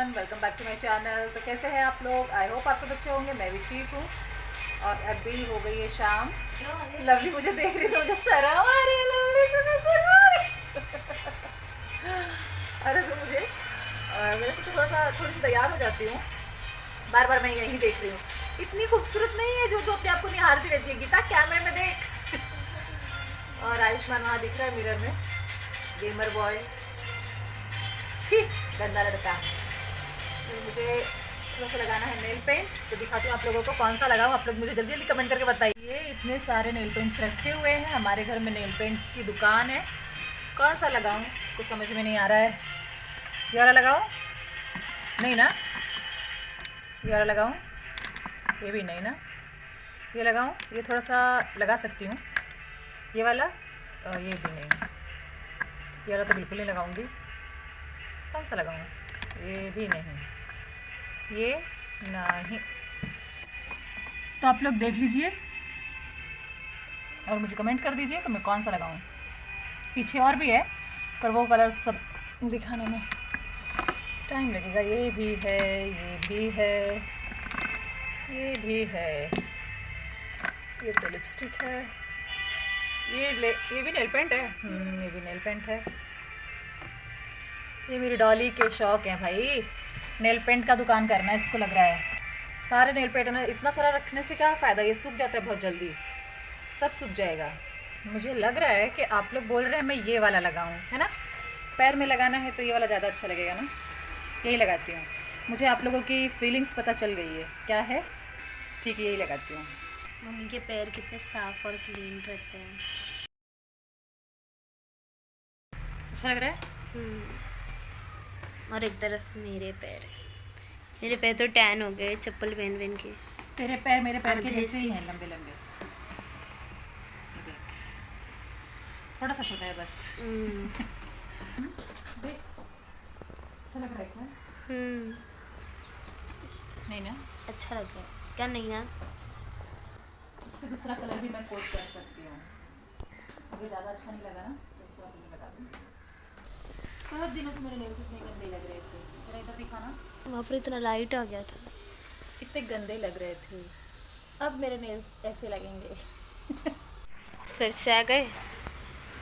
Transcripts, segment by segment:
Everyone, welcome back to my channel. तो कैसे हैं आप लोग? आई होप आप सब अच्छे होंगे। मैं भी ठीक हूँ। और अभी हो गई है शाम। लवली मुझे देख रही है, मुझे शर्म आ रही है। लवली से मैं शर्म आ रही अरे तो मुझे मैंने सोचा थोड़ी सी तैयार हो जाती हूँ। बार बार मैं यही देख रही हूँ। इतनी खूबसूरत नहीं है जो तो अपने आप को निहारती रहती है। गीता कैमरे में देख और आयुष्मान वहाँ दिख रहा है मिरर में, गेमर बॉय। छी, गंदा लड़का। तो मुझे थोड़ा सा लगाना है नेल पेंट, तो दिखाती हूँ आप लोगों को कौन सा लगाऊँ। आप लोग मुझे जल्दी जल्दी कमेंट करके बताइए। इतने सारे नेल पेंट्स रखे हुए हैं, हमारे घर में नेल पेंट्स की दुकान है। कौन सा लगाऊँ कुछ समझ में नहीं आ रहा है। ये वाला लगाऊँ? नहीं ना। ये वाला लगाऊँ? ये भी नहीं ना। ये लगाऊँ? ये थोड़ा सा लगा सकती हूँ। ये वाला? ये भी नहीं। ये वाला तो बिल्कुल नहीं लगाऊंगी। कौन सा लगाऊँ? ये भी नहीं, ये नहीं। तो आप लोग देख लीजिए और मुझे कमेंट कर दीजिए कि मैं कौन सा लगाऊँ। पीछे और भी है पर वो कलर सब दिखाने में टाइम लगेगा। ये भी है, ये भी है, ये भी है। ये तो लिपस्टिक है। ये भी नेल पेंट है। ये भी नेल पेंट है। ये मेरी डॉली के शौक हैं भाई। नेल पेंट का दुकान करना है इसको, लग रहा है। सारे नेल पेंट इतना सारा रखने से क्या फ़ायदा, ये सूख जाता है बहुत जल्दी, सब सूख जाएगा। मुझे लग रहा है कि आप लोग बोल रहे हैं मैं ये वाला लगाऊं, है ना। पैर में लगाना है तो ये वाला ज़्यादा अच्छा लगेगा ना। यही लगाती हूँ। मुझे आप लोगों की फीलिंग्स पता चल गई है क्या है। ठीक है, यही लगाती हूँ। मम्मी के पैर कितने साफ और क्लीन रहते हैं। अच्छा लग रहा है। और एक तरफ मेरे पैर तो टैन हो गए चप्पल पहन पहन के। तेरे पैर मेरे पैर के आधे जैसे ही से। हैं, लंबे लंबे। ये देख, थोड़ा सा छोटा है बस। देख, अच्छा लग रहा है क्या? नहीं ना। अच्छा लग रहा है क्या? नहीं ना। इस पर दूसरा कलर भी मैं कोट कर सकती हूँ। अगर ज़्यादा अच्छा नहीं लगा ना तो दूसरा कलर लगा दूँ। बहुत दिनों से मेरे नेल्स इतने गंदे लग रहे थे। जरा इधर दिखाना। वहाँ पर इतना लाइट आ गया था। इतने गंदे लग रहे थे, अब मेरे नेल्स ऐसे लगेंगे। फिर से आ गए।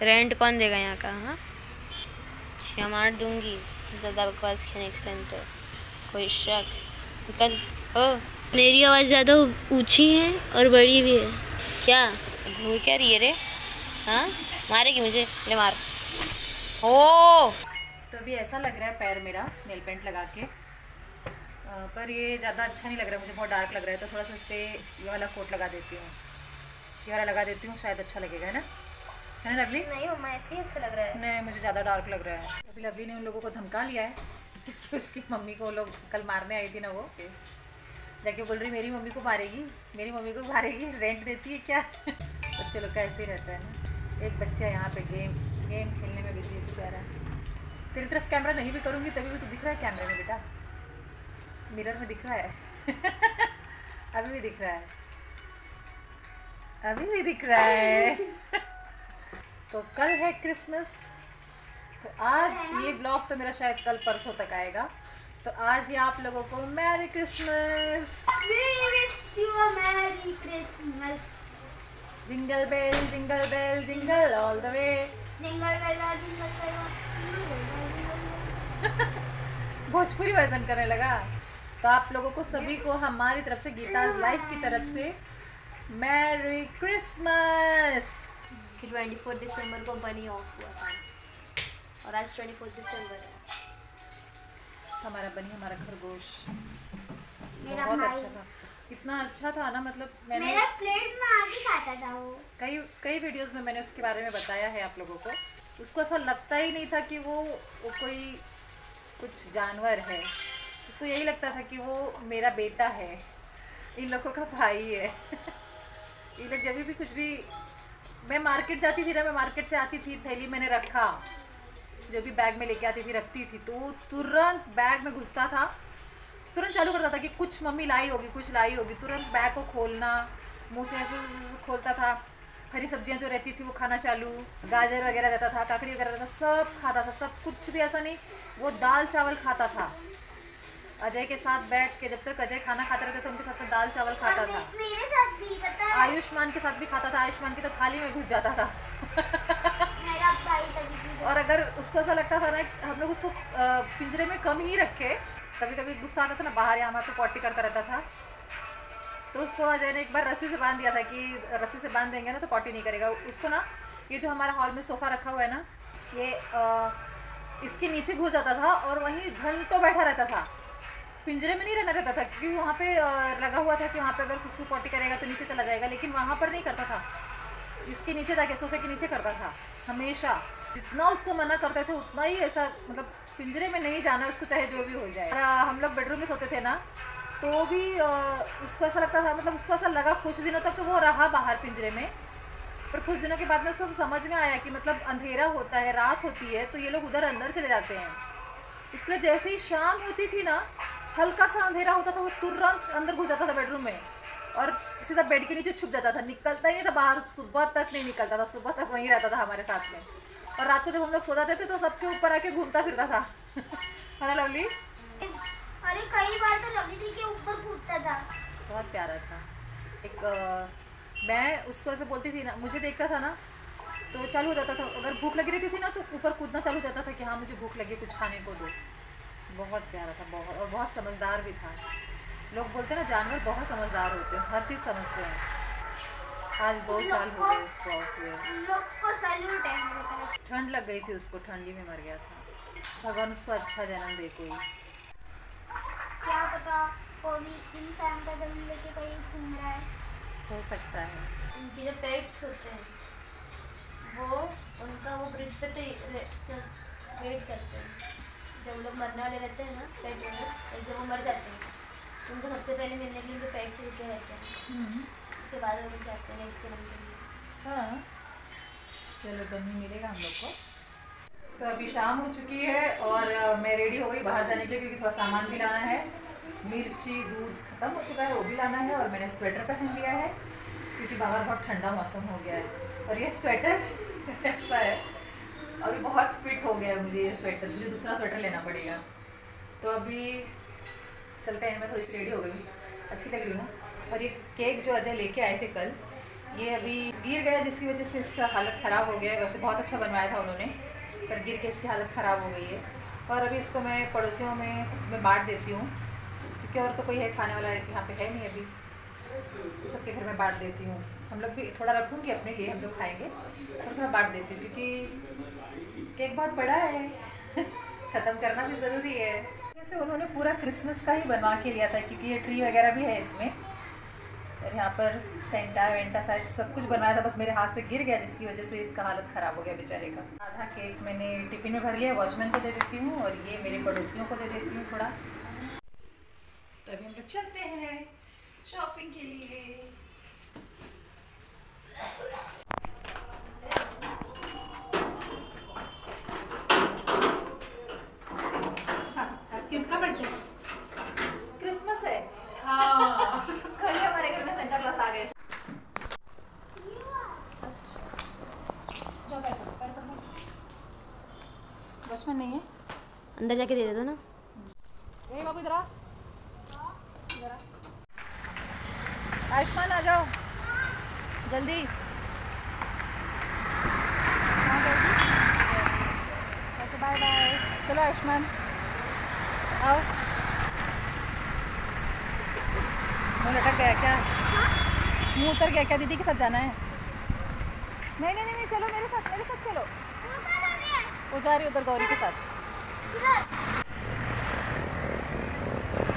रेंट कौन देगा यहाँ का? हाँ, 6 मार दूंगी ज़्यादा बकवास किया नेक्स्ट टाइम तो। कोई शक? कल ओ, मेरी आवाज़ ज़्यादा ऊंची है और बड़ी भी है क्या? घूम क्या रही है रे? हाँ, मारेगी मुझे? ले मार। ओ, तो अभी ऐसा लग रहा है पैर मेरा नेल पेंट लगा के। पर ये ज़्यादा अच्छा नहीं लग रहा है, मुझे बहुत डार्क लग रहा है। तो थोड़ा सा इस पर ये वाला कोट लगा देती हूँ। ये वाला लगा देती हूँ, शायद अच्छा लगेगा, है ना। है ना लवली? नहीं मम्मा, ऐसे ही अच्छा लग रहा है। नहीं, मुझे ज़्यादा डार्क लग रहा है। अभी लवली ने उन लोगों को धमका लिया है क्योंकि उसकी मम्मी को लोग कल मारने आई थी ना, वो जाके बोल रही मेरी मम्मी को मारेगी, मेरी मम्मी को मारेगी। रेंट देती है क्या? बच्चे लोग का ऐसे ही रहता है ना। एक बच्चा यहाँ पे गेम खेलने में बिजी बेचारा। तेरी तरफ कैमरा नहीं भी करूँगी तभी भी तो दिख रहा है कैमरे में बेटा, मिरर में दिख रहा है। अभी भी दिख रहा है, अभी भी दिख रहा है। तो कल है क्रिसमस, तो आज ये ब्लॉग तो मेरा शायद कल परसों तक आएगा। तो आज ही आप लोगों को merry Christmas. Merry Christmas. Jingle bell jingle all the way. Bhojpuri version करने लगा। तो आप लोगों को सभी को हमारी तरफ से, गीताज लाइफ की तरफ से मैरी क्रिसमस। 24 दिसंबर को बनी ऑफ हुआ था और आज 24 दिसंबर है। हमारा खरगोश बहुत अच्छा था। इतना अच्छा था ना, मतलब मैंने मेरा प्लेट में आगे खाता था वो। कई वीडियोस में मैंने उसके बारे में बताया है आप लोगों को। उसको ऐसा लगता ही नहीं था कि वो कोई कुछ जानवर है। उसको यही लगता था कि वो मेरा बेटा है, इन लोगों का भाई है। ये लोग जब भी कुछ भी, मैं मार्केट जाती थी ना, मैं मार्केट से आती थी, थैली मैंने रखा, जो भी बैग में लेके आती थी रखती थी, तो तुरंत बैग में घुसता था, तुरंत चालू करता था कि कुछ मम्मी लाई होगी, कुछ लाई होगी। तुरंत बैग को खोलना, मुंह से ऐसे खोलता था। हरी सब्जियां जो रहती थी वो खाना चालू, गाजर वगैरह रहता था, काकड़ी वगैरह रहता था, सब खाता था, सब कुछ भी ऐसा नहीं। वो दाल चावल खाता था, अजय के साथ बैठ के, जब तक अजय खाना खाते रहते थे उनके साथ में दाल चावल खाता था। मेरे साथ भी पता है। आयुष्मान के साथ भी खाता था, आयुष्मान की तो थाली में घुस जाता था। मेरा भाई तभी भी और अगर उसको ऐसा लगता था ना कि हम लोग उसको पिंजरे में कम ही रखे, कभी कभी गुस्सा आता था ना, बाहर यहाँ पर पॉटी करता रहता था, तो उसको अजय ने एक बार रस्सी से बांध दिया था कि रस्सी से बांध देंगे ना तो पॉटी नहीं करेगा। उसको ना ये जो हमारा हॉल में सोफ़ा रखा हुआ है ना, ये इसके नीचे घुस जाता था और वहीं घंटों बैठा रहता था। पिंजरे में नहीं रहना रहता था क्योंकि वहाँ पे लगा हुआ था कि वहाँ पे अगर सुसु पॉटी करेगा तो नीचे चला जाएगा, लेकिन वहाँ पर नहीं करता था, इसके नीचे जाके सोफे के नीचे करता था हमेशा। जितना उसको मना करते थे उतना ही ऐसा, मतलब पिंजरे में नहीं जाना उसको, चाहे जो भी हो जाए। और हम लोग बेडरूम में सोते थे ना, तो भी उसको ऐसा लगता था, मतलब उसको ऐसा लगा कुछ दिनों तक तो वो रहा बाहर पिंजरे में, पर कुछ दिनों के बाद में उसको समझ में आया कि मतलब अंधेरा होता है, रात होती है, तो ये लोग उधर अंदर चले जाते हैं। इसलिए जैसे ही शाम होती थी ना, हल्का सा अंधेरा होता था, वो तुरंत अंदर घुस जाता था बेडरूम में और सीधा बेड के नीचे छुप जाता था, निकलता ही नहीं था बाहर, सुबह तक नहीं निकलता था, सुबह तक वहीं रहता था हमारे साथ में। और रात को जब हम लोग सो जाते थे तो सबके ऊपर आके घूमता फिरता था। है ना लवली? अरे कई बार तो लवली दी के ऊपर कूदता था। बहुत प्यारा था। एक मैं उसको ऐसे बोलती थी ना, मुझे देखता था ना तो चालू हो जाता था, अगर भूख लगी रहती थी ना तो ऊपर कूदना चालू हो जाता था कि हाँ मुझे भूख लगी, कुछ खाने को दो। बहुत प्यारा था, बहुत, और बहुत समझदार भी था। लोग बोलते हैं ना जानवर बहुत समझदार होते हैं, हर चीज़ समझते हैं। आज 2 साल हो गए उसको आउट हुए। लोग को सैल्यूट है मेरे तरफ। ठंड लग गई थी उसको, ठंडी में मर गया था। भगवान उसको अच्छा जन्म दे कोई। क्या पता कोई इंसान का जन्म लेके कहीं घूम रहा है। हो सकता है। उनके जो पेट्स होते हैं वो उनका वो ब्रिज पे वेट करते हैं। जब लोग मरने वाले रहते हैं ना पेट ओनर्स, जब वो मर जाते हैं तो उनको सबसे पहले मिलने के लिए उनके पेट से रुके रहते हैं, उसके बाद वो लोग जाते हैं नेक्स्ट जन्म के लिए। हाँ चलो बन्नी मिलेगा हम लोग को। तो अभी शाम हो चुकी है और मैं रेडी हो गई बाहर जाने के लिए, क्योंकि थोड़ा सामान भी लाना है। मिर्ची दूध ख़त्म हो चुका है, वो भी लाना है, और मैंने स्वेटर पहन लिया है क्योंकि बाहर बहुत ठंडा मौसम हो गया है। और ये स्वेटर ऐसा है, अभी बहुत फिट हो गया है मुझे ये स्वेटर, मुझे दूसरा स्वेटर लेना पड़ेगा। तो अभी चलते हैं, मैं थोड़ी सी रेडी हो गई, अच्छी लग रही हूँ। और ये केक जो अजय लेके आए थे कल, ये अभी गिर गया जिसकी वजह से इसका हालत ख़राब हो गया है। वैसे बहुत अच्छा बनवाया था उन्होंने, पर गिर के इसकी हालत ख़राब हो गई है। और अभी इसको मैं पड़ोसियों में सब में बांट देती हूँ, क्योंकि और तो कोई है खाने वाला यहाँ पे है नहीं अभी, तो सबके घर में बांट देती हूँ। हम लोग भी थोड़ा रखूँगी अपने लिए, हम लोग खाएँगे, और थोड़ा बांट देती हूँ क्योंकि केक बहुत बड़ा है। ख़त्म करना भी ज़रूरी है। जैसे उन्होंने पूरा क्रिसमस का ही बनवा के लिया था, क्योंकि ये ट्री वगैरह भी है इसमें, और यहाँ पर सेंटा वेंटा शायद सब कुछ बनवाया था, बस मेरे हाथ से गिर गया जिसकी वजह से इसका हालत ख़राब हो गया बेचारे का। आधा केक मैंने टिफ़िन में भर लिया, वॉचमैन को दे देती हूँ, और ये मेरे पड़ोसियों को दे देती हूँ थोड़ा। तो अभी हम लोग चलते हैं शॉपिंग के लिए। किसका बर्थडे? क्रिसमस है। हाँ कल ही हमारे घर में सेंटा क्लॉस आ गए। वॉचमैन नहीं है, अंदर जाके दे दो ना। ए बाबू इधर आ, इधर आ। आयुष्मान आ जाओ जल्दी। हाँ जल्दी। Okay bye bye. चलो आयुष्मान आओ। मुँह लटक गया क्या? मुँह उतर गया क्या? दीदी के साथ जाना है? नहीं नहीं नहीं, चलो मेरे साथ चलो। वो जा रही उधर गौरी के साथ।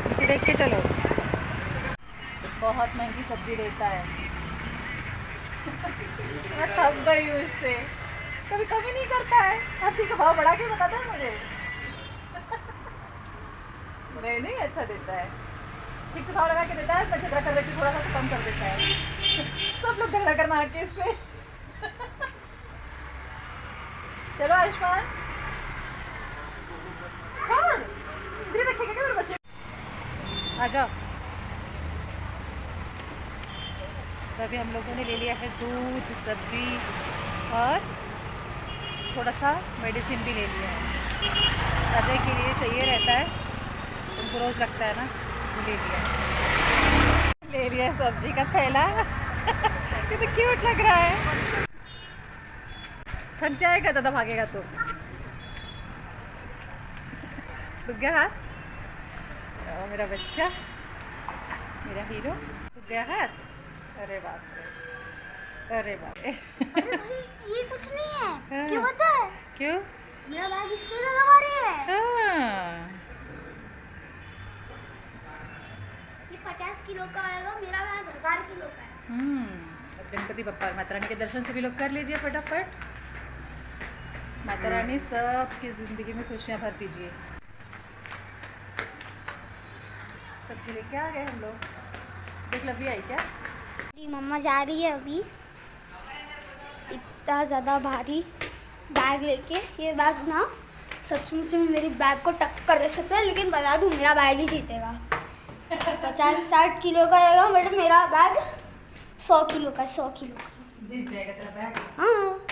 नीचे देख के चलो, बहुत महंगी सब्जी देता है। मैं थक गई हूँ इससे, कभी कमी नहीं करता है, हर चीज़ का भाव बढ़ा के बताता है मुझे। नहीं अच्छा देता है, ठीक से भाव लगा के देता है। मैं झगड़ा कर रही थी थोड़ा सा तो कम कर देता है। सब लोग झगड़ा करना आके इससे। चलो आयुष्मान छोड़, इधर रखेगा क्या मेरे बच्चे? आ जाओ। तो अभी हम लोगों ने ले लिया है दूध, सब्जी और थोड़ा सा मेडिसिन भी ले लिया है। अजय के लिए चाहिए रहता है, उनको रोज़ लगता है ना, ले लिया सब्जी का थैला। कितना क्यूट लग रहा है। थक जाएगा ज़्यादा भागेगा तो। दुख गया हाथ? ओ मेरा बच्चा, मेरा हीरो। दुख गया हाथ? अरे बाप रे, अरे बाप रे। अरे भाई ये कुछ नहीं है। हाँ। क्यों पता है? क्यों? मेरा बैग इससे ज़्यादा भारी है। हाँ। ये 50 किलो का आएगा, मेरा बैग 1000 किलो का है। अब गणपति बप्पा और माता रानी के दर्शन सभी लोग कर लीजिए फटाफट। माता रानी सबकी ज़िंदगी में खुशियाँ भर दीजिए। सब्जी लेके आ गए हम लोग। देख लवली आई क्या? मेरी मम्मा जा रही है अभी इतना ज़्यादा भारी बैग लेके। ये बैग ना सचमुच में मेरी बैग को टक्कर दे सकता है, लेकिन बता दूँ मेरा बैग ही जीतेगा। 50-60 किलो का आएगा बट मेरा बैग 100 किलो का, 100 किलो का जीत जाएगा तेरा बैग। हाँ।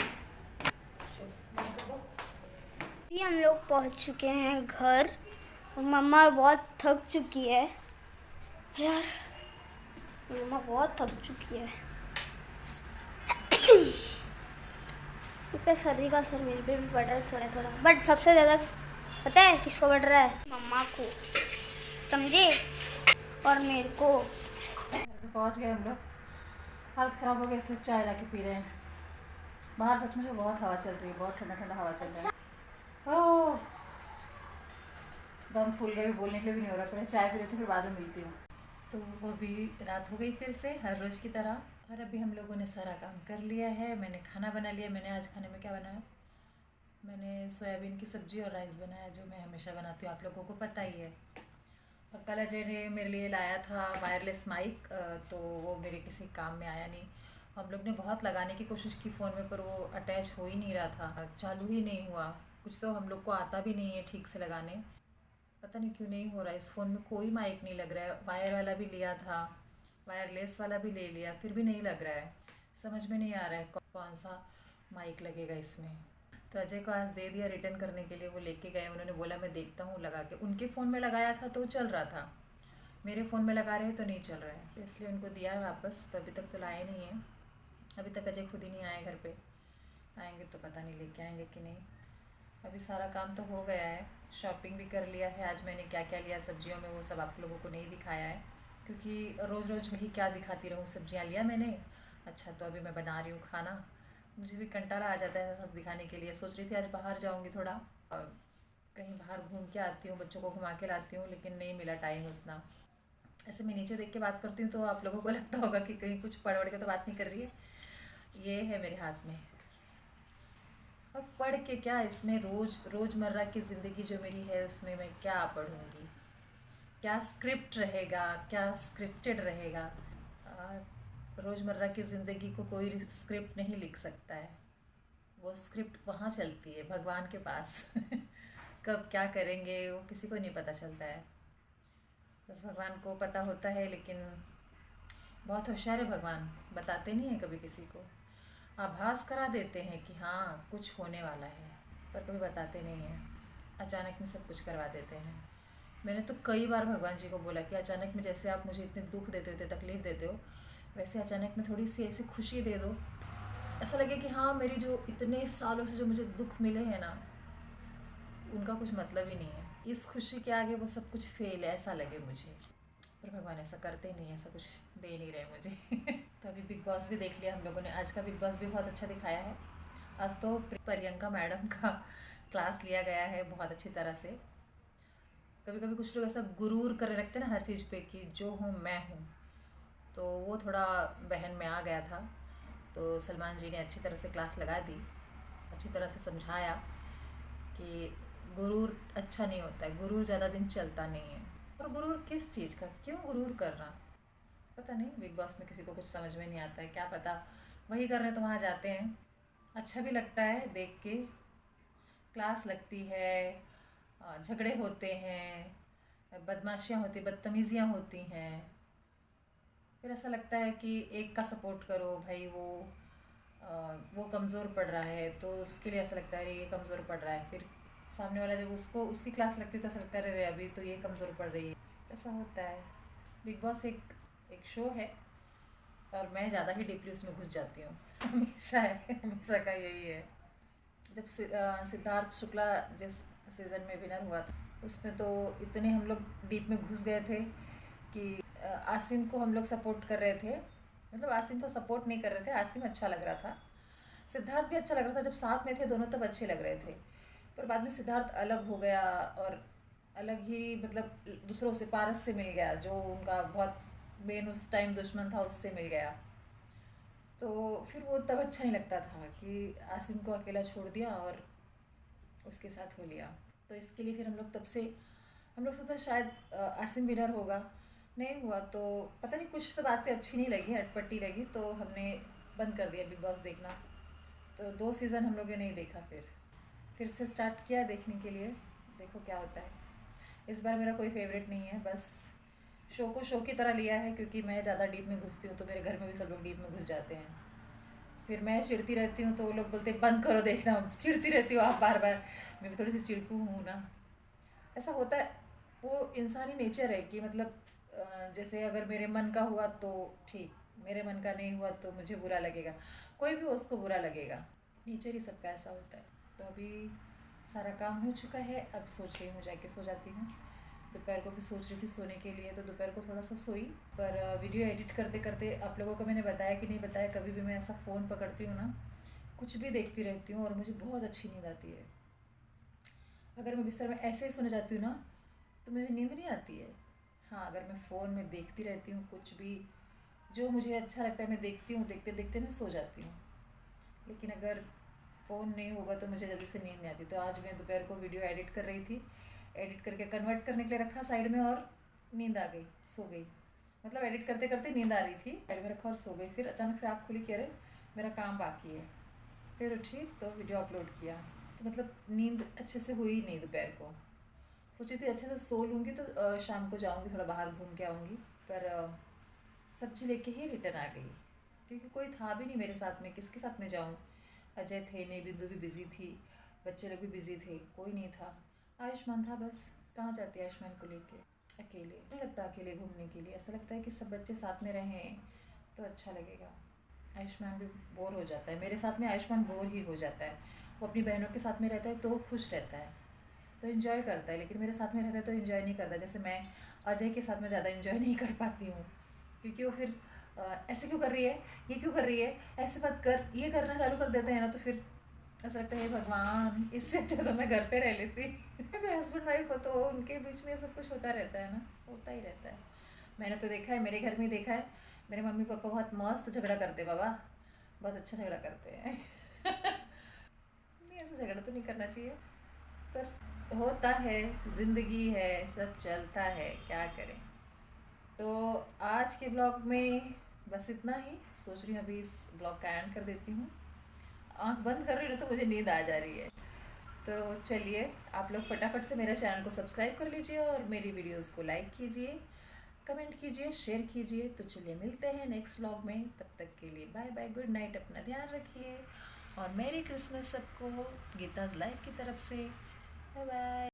अभी हम लोग पहुंच चुके हैं घर और मम्मा बहुत थक चुकी है यार। मम्मा बहुत थक चुकी है। इतना सर्दी का असर मेरे पे भी पड़ रहा है थोड़ा थोड़ा, बट सबसे ज़्यादा पता है किसको पड़ रहा है? मम्मा को, समझे, और मेरे को। पहुँच गए हम लोग। हालत ख़राब हो गई इसलिए चाय ला के पी रहे हैं। बाहर सच में बहुत हवा चल रही है, बहुत ठंडा ठंडा हवा चल रहा है। ओह दम फूल गए, बोलने के लिए भी नहीं हो रहा। पहले चाय पी लेते फिर बाद में मिलती हूँ। तो अभी रात हो गई फिर से हर रोज़ की तरह, और अभी हम लोगों ने सारा काम कर लिया है। मैंने खाना बना लिया। मैंने आज खाने में क्या बनाया? मैंने सोयाबीन की सब्ज़ी और राइस बनाया, जो मैं हमेशा बनाती हूँ, आप लोगों को पता ही है। और कल अजय ने मेरे लिए लाया था वायरलेस माइक, तो वो मेरे किसी काम में आया नहीं। हम लोग ने बहुत लगाने की कोशिश की फ़ोन में, पर वो अटैच हो ही नहीं रहा था, चालू ही नहीं हुआ। कुछ तो हम लोग को आता भी नहीं है ठीक से लगाने, पता नहीं क्यों नहीं हो रहा है। इस फ़ोन में कोई माइक नहीं लग रहा है। वायर वाला भी लिया था, वायरलेस वाला भी ले लिया, फिर भी नहीं लग रहा है। समझ में नहीं आ रहा है कौन सा माइक लगेगा इसमें। तो अजय को आज दे दिया रिटर्न करने के लिए। वो लेके गए, उन्होंने बोला मैं देखता हूँ लगा के। उनके फ़ोन में लगाया था तो चल रहा था, मेरे फ़ोन में लगा रहे हैं तो नहीं चल रहा है, तो इसलिए उनको दिया है वापस। तो अभी तक तो लाए नहीं है, अभी तक अजय खुद ही नहीं आए घर पे। आएंगे तो पता नहीं लेके आएंगे कि नहीं। अभी सारा काम तो हो गया है, शॉपिंग भी कर लिया है। आज मैंने क्या क्या लिया सब्जियों में वो सब आप लोगों को नहीं दिखाया है, क्योंकि रोज़ रोज़ वही क्या दिखाती रहूँ। सब्जियाँ लिया मैंने, अच्छा तो अभी मैं बना रही हूँ खाना। मुझे भी कंटाला आ जाता है सब दिखाने के लिए। सोच रही थी आज बाहर जाऊँगी, थोड़ा कहीं बाहर घूम के आती हूँ, बच्चों को घुमा के लाती हूँ, लेकिन नहीं मिला टाइम उतना। ऐसे मैं नीचे देख के बात करती हूँ तो आप लोगों को लगता होगा कि कहीं कुछ पढ़ वढ़ के तो बात नहीं कर रही है। ये है मेरे हाथ में, और पढ़ के क्या, इसमें रोज़मर्रा की ज़िंदगी जो मेरी है उसमें मैं क्या पढ़ूँगी? क्या स्क्रिप्ट रहेगा, क्या स्क्रिप्टेड रहेगा? रोज़मर्रा की ज़िंदगी को कोई स्क्रिप्ट नहीं लिख सकता है। वो स्क्रिप्ट वहाँ चलती है भगवान के पास। कब क्या करेंगे वो किसी को नहीं पता चलता है, बस भगवान को पता होता है। लेकिन बहुत होशियार है भगवान, बताते नहीं हैं कभी किसी को। आभास करा देते हैं कि हाँ कुछ होने वाला है, पर कभी बताते नहीं हैं। अचानक में सब कुछ करवा देते हैं। मैंने तो कई बार भगवान जी को बोला कि अचानक में जैसे आप मुझे इतने दुख देते हो, इतने तकलीफ़ देते हो, वैसे अचानक में थोड़ी सी ऐसी खुशी दे दो, ऐसा लगे कि हाँ मेरी जो इतने सालों से जो मुझे दुख मिले हैं ना, उनका कुछ मतलब ही नहीं है। इस खुशी के आगे वो सब कुछ फेल है, ऐसा लगे मुझे। पर भगवान ऐसा करते नहीं, ऐसा कुछ दे नहीं रहे मुझे। तो अभी बिग बॉस भी देख लिया हम लोगों ने। आज का बिग बॉस भी बहुत अच्छा दिखाया है। आज तो प्रियंका मैडम का क्लास लिया गया है बहुत अच्छी तरह से। कभी कभी कुछ लोग ऐसा गुरूर कर रखते हैं ना हर चीज़ पे कि जो हूँ मैं हूँ, तो वो थोड़ा बहन में आ गया था। तो सलमान जी ने अच्छी तरह से क्लास लगा दी, अच्छी तरह से समझाया कि गुरूर अच्छा नहीं होता है, गुरूर ज़्यादा दिन चलता नहीं है। और गुरूर किस चीज़ का, क्यों गुरूर करना, पता नहीं। बिग बॉस में किसी को कुछ समझ में नहीं आता है, क्या पता वही कर रहे तो वहाँ जाते हैं। अच्छा भी लगता है देख के, क्लास लगती है, झगड़े होते हैं, बदमाशियाँ होती, बदतमीज़ियाँ होती हैं। फिर ऐसा लगता है कि एक का सपोर्ट करो भाई, वो कमज़ोर पड़ रहा है तो उसके लिए ऐसा लगता है ये कमज़ोर पड़ रहा है, फिर सामने वाला जब उसको उसकी क्लास लगती है तो ऐसा लगता है अरे अभी तो ये कमज़ोर पड़ रही है। ऐसा होता है। बिग बॉस एक शो है और मैं ज़्यादा ही डीपली उसमें घुस जाती हूँ। हमेशा का यही है। जब सिद्धार्थ शुक्ला जिस सीज़न में विनर हुआ था उसमें तो इतने हम लोग डीप में घुस गए थे कि आसिम को हम लोग सपोर्ट कर रहे थे। मतलब आसिम को सपोर्ट नहीं कर रहे थे, आसिम अच्छा लग रहा था, सिद्धार्थ भी अच्छा लग रहा था। जब साथ में थे दोनों तब अच्छे लग रहे थे, पर बाद में सिद्धार्थ अलग हो गया और अलग ही मतलब दूसरों से, पारस से मिल गया जो उनका बहुत मेन उस टाइम दुश्मन था, उससे मिल गया। तो फिर वो तब अच्छा नहीं लगता था कि आसिम को अकेला छोड़ दिया और उसके साथ हो लिया। तो इसके लिए फिर हम लोग सोचा शायद आसिम विनर होगा, नहीं हुआ। तो पता नहीं कुछ सब बातें अच्छी नहीं लगी, अटपटी लगी, तो हमने बंद कर दिया बिग बॉस देखना। तो 2 सीज़न हम लोगों ने नहीं देखा। फिर से स्टार्ट किया देखने के लिए, देखो क्या होता है। इस बार मेरा कोई फेवरेट नहीं है, बस शो को शो की तरह लिया है क्योंकि मैं ज़्यादा डीप में घुसती हूँ तो मेरे घर में भी सब लोग डीप में घुस जाते हैं। फिर मैं चिढ़ती रहती हूँ तो वो लोग बोलते बंद करो देखना, चिढ़ती रहती हूँ आप बार बार। मैं भी थोड़ी सी चिड़कू हूँ ना, ऐसा होता है। वो इंसानी नेचर है कि मतलब जैसे अगर मेरे मन का हुआ तो ठीक, मेरे मन का नहीं हुआ तो मुझे बुरा लगेगा, कोई भी उसको बुरा लगेगा। नेचर ही सबका ऐसा होता है। तो अभी सारा काम हो चुका है, अब सोच रही हूँ जाके सो जाती हूँ। दोपहर को भी सोच रही थी सोने के लिए, तो दोपहर को थोड़ा सा सोई। पर वीडियो एडिट करते करते आप लोगों को मैंने बताया कि नहीं बताया, कभी भी मैं ऐसा फ़ोन पकड़ती हूँ ना, कुछ भी देखती रहती हूँ और मुझे बहुत अच्छी नींद आती है। अगर मैं बिस्तर में ऐसे ही सोने जाती हूँ ना तो मुझे नींद नहीं आती है। हाँ, अगर मैं फ़ोन में देखती रहती हूँ कुछ भी जो मुझे अच्छा लगता है मैं देखती हूँ, देखते देखते मैं सो जाती हूँ। लेकिन अगर फ़ोन नहीं होगा तो मुझे जल्दी से नींद नहीं आती। तो आज मैं दोपहर को वीडियो एडिट कर रही थी, एडिट करके कन्वर्ट करने के लिए रखा साइड में और नींद आ गई, सो गई। मतलब एडिट करते करते नींद आ रही थी, साइड में रखा और सो गई। फिर अचानक से आँख खुली कि अरे मेरा काम बाकी है। फिर उठी तो वीडियो अपलोड किया। तो मतलब नींद अच्छे से हुई नहीं दोपहर को। सोची थी अच्छे से सो लूँगी तो शाम को जाऊँगी, थोड़ा बाहर घूम के आऊँगी, पर सब्जी लेके ही रिटर्न आ गई क्योंकि कोई था भी नहीं मेरे साथ में, किसके साथ में जाऊँ। अजय थे नहीं, बिंदु भी बिज़ी थी, बच्चे लोग भी बिज़ी थे, कोई नहीं था। आयुष्मान था बस। कहाँ जाती है आयुष्मान को लेके अकेले? नहीं लगता अकेले घूमने के लिए, ऐसा लगता है कि सब बच्चे साथ में रहें तो अच्छा लगेगा। आयुष्मान भी बोर हो जाता है मेरे साथ में, आयुष्मान बोर ही हो जाता है। वो अपनी बहनों के साथ में रहता है तो खुश रहता है, तो इन्जॉय करता है, लेकिन मेरे साथ में रहता है तो इन्जॉय नहीं करता। जैसे मैं अजय के साथ में ज़्यादा इन्जॉय नहीं कर पाती हूँ क्योंकि वो फिर ऐसे क्यों कर रही है, ये क्यों कर रही है, ऐसे मत कर, ये करना चालू कर देते हैं ना, तो फिर ऐसा लगता है भगवान, इससे अच्छा तो मैं घर पे रह लेती। मेरे हस्बैंड वाइफ हो तो उनके बीच में सब कुछ होता रहता है ना, होता ही रहता है। मैंने तो देखा है, मेरे घर में देखा है, मेरे मम्मी पापा बहुत मस्त झगड़ा करते हैं बाबा, बहुत अच्छा झगड़ा करते हैं। नहीं, ऐसा झगड़ा तो नहीं करना चाहिए, पर होता है, ज़िंदगी है, सब चलता है, क्या करें। तो आज के ब्लॉग में बस इतना ही। सोच रही हूँ अभी इस ब्लॉग का एंड कर देती हूँ। आँख बंद कर रही हूँ तो मुझे नींद आ जा रही है। तो चलिए, आप लोग फटाफट से मेरे चैनल को सब्सक्राइब कर लीजिए और मेरी वीडियोस को लाइक कीजिए, कमेंट कीजिए, शेयर कीजिए। तो चलिए मिलते हैं नेक्स्ट व्लॉग में, तब तक के लिए बाय बाय, गुड नाइट, अपना ध्यान रखिए और मेरी क्रिसमस सबको गीताज लाइफ की तरफ से। Bye bye.